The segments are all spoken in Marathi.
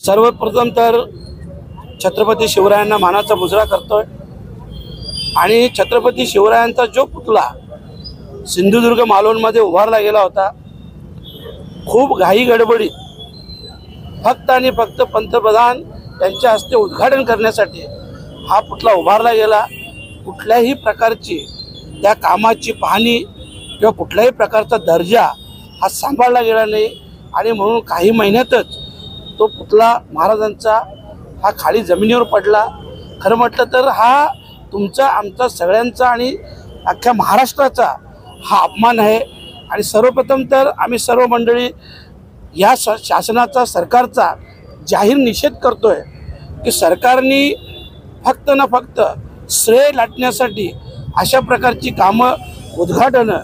सर्वप्रथम तर छत्रपती शिवरायांना मानाचा मुजरा करतोय आणि छत्रपती शिवरायांचा जो पुतळा सिंधुदुर्ग मालवणमध्ये उभारला गेला होता, खूप घाई गडबडीत फक्त आणि फक्त पंतप्रधान यांच्या हस्ते उद्घाटन करण्यासाठी हा पुतळा उभारला गेला। कुठल्याही प्रकारची त्या कामाची पाहणी किंवा कुठल्याही प्रकारचा दर्जा हा सांभाळला गेला नाही आणि म्हणून काही महिन्यातच तो पुतळा महाराजांचा हा खाली जमिनीवर पडला। खरं म्हटलं तर हा तुमचा आमचा सगळ्यांचा आणि अख्ख्या महाराष्ट्राचा हा अपमान आहे। आणि सर्वप्रथम तर आम्ही सर्व मंडळी या शासनाचा सरकारचा जाहीर निषेध करतोय की सरकारने फक्त ना फक्त श्रेय लाटण्यासाठी अशा प्रकारची कामं उद्घाटनं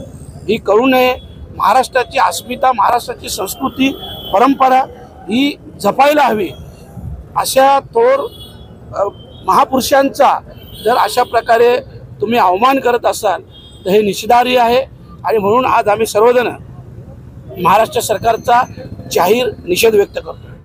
ही करू नये। महाराष्ट्राची अस्मिता, महाराष्ट्राची संस्कृती, परंपरा ही जपायला हवी। अशा थोर महापुरुषांचा जर अशा प्रकारे तुम्ही अवमान करत असाल तर हे निषेधार्ह आहे आणि म्हणून आज आम्ही सर्वजण महाराष्ट्र सरकारचा जाहीर निषेध व्यक्त करतो।